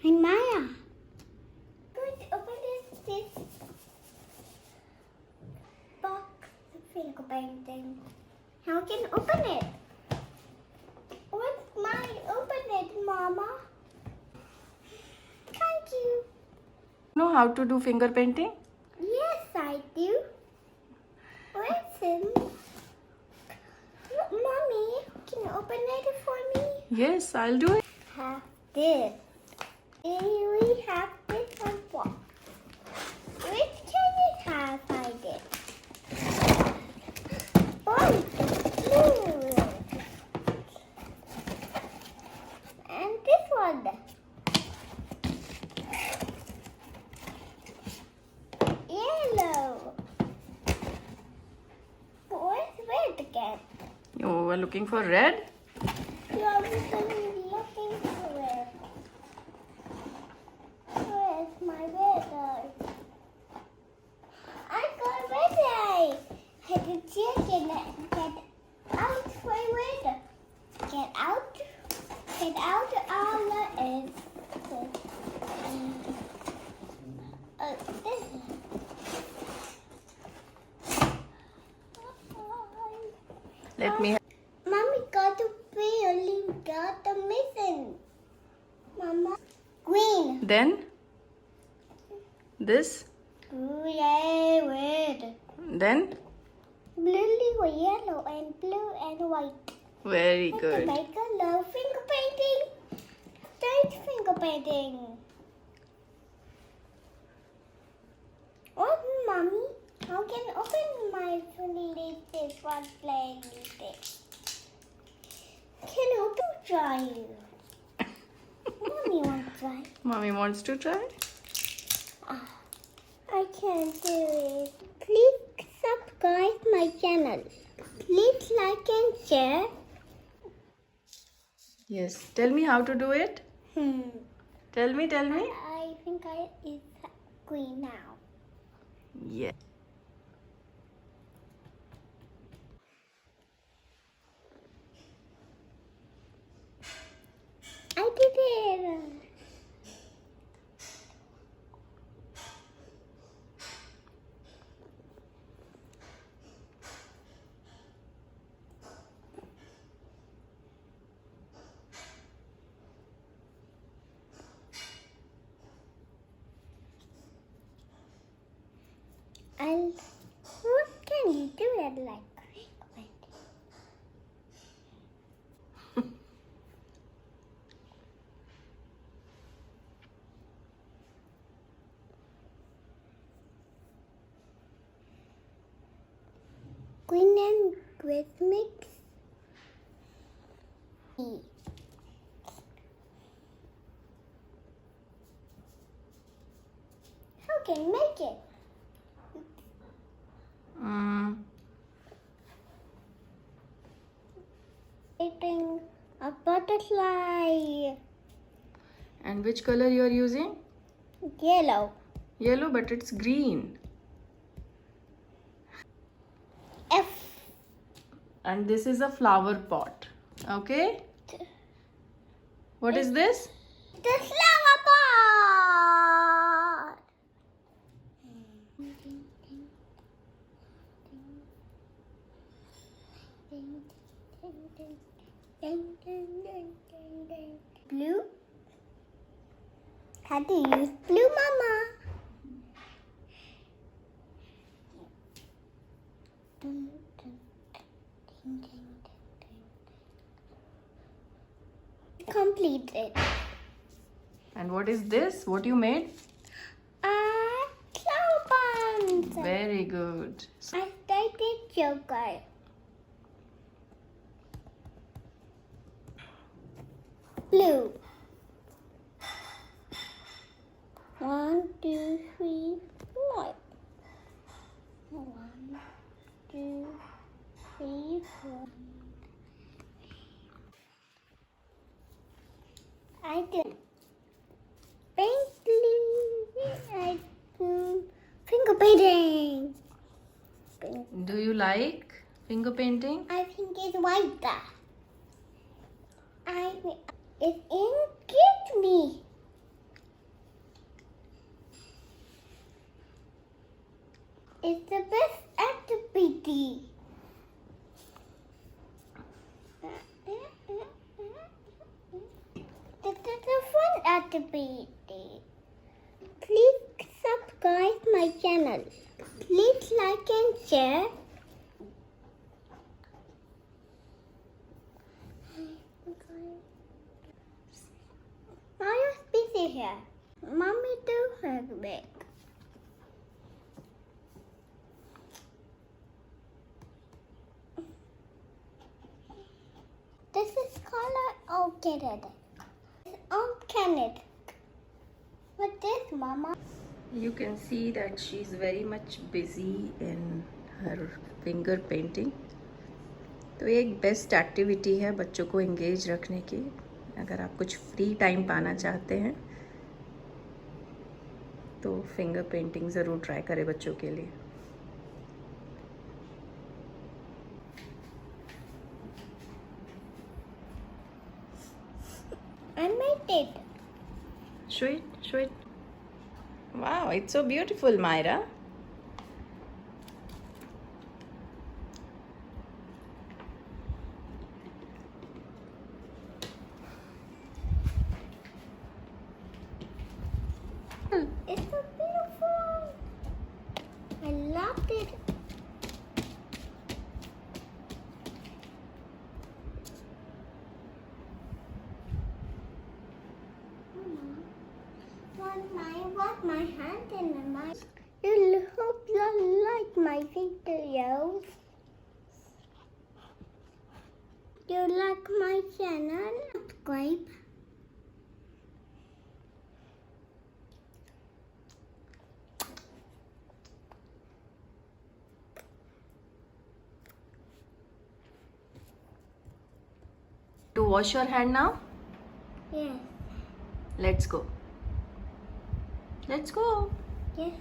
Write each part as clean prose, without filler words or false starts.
And Myraa. Good, open this box of finger painting. How can you open it? What's mine? Open it, Mama. Thank you. Know how to do finger painting? Yes, I do. Listen. Mommy, can you open it for me? Yes, I'll do it. Have this. We have this one box. Which can it have? I did. Oh, it's blue. And this one. Yellow. Where's red again? You were looking for red? You are looking for red. Where's my red? I got red eye. Had to check it. Get out for red. Get out. Get out all the eggs. This. Let me. Mommy got to really got the missing. Mama. Green. Then this. Yay, red. Then Blue, yellow, and blue and white. very To good. make a love finger painting. Straight finger painting. Oh, Mommy, how can I open my lipstick for playing lipstick? Can I try you? Mommy wants to try. Mommy wants to try. I can't do it. Please subscribe my channel. Please like and share. Yes. Tell me how to do it. Tell me. I think it's green now. Yes. I did it. What can you do it like? Green and red mix. How can you make it? Making a butterfly. And which color you are using? Yellow. Yellow, but it's green. F. And this is a flower pot. Okay. What is this? The flower pot. Blue. How to use blue, Mama? Completed. And what is this? What you made? Flower buns. Very good. I started Joker. Blue. 1, 2, 3, 4. 1, 2, 3, 4. I did. Paint I finger painting. Do you like finger painting? I think it's white. It's in Get Me. It's the best activity. This is a fun activity. Please subscribe my channel. Please like and share. Mario's busy here. Mommy do her big. This is color orchid. Orchid. What is Mama? You can see that she's very much busy in her finger painting. तो ये एक best activity है बच्चों को engage रखने की. अगर आप कुछ फ्री टाइम पाना चाहते हैं तो फिंगर पेंटिंग ज़रूर ट्राई करें बच्चों के लिए. I made it. Show it, show it. Wow, it's so beautiful, Myraa. It's so beautiful. I loved it. Want my hand in my. You hope you like my videos. You like my channel? Subscribe. To wash your hand now? Yes. Let's go. Let's go. Yes.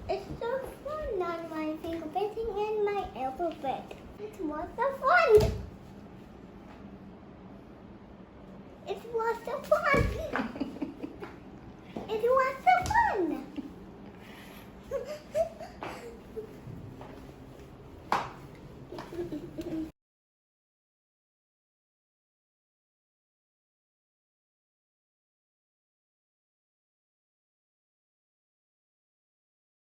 It's so fun on my finger painting and my alphabet. It was so fun. It was so fun.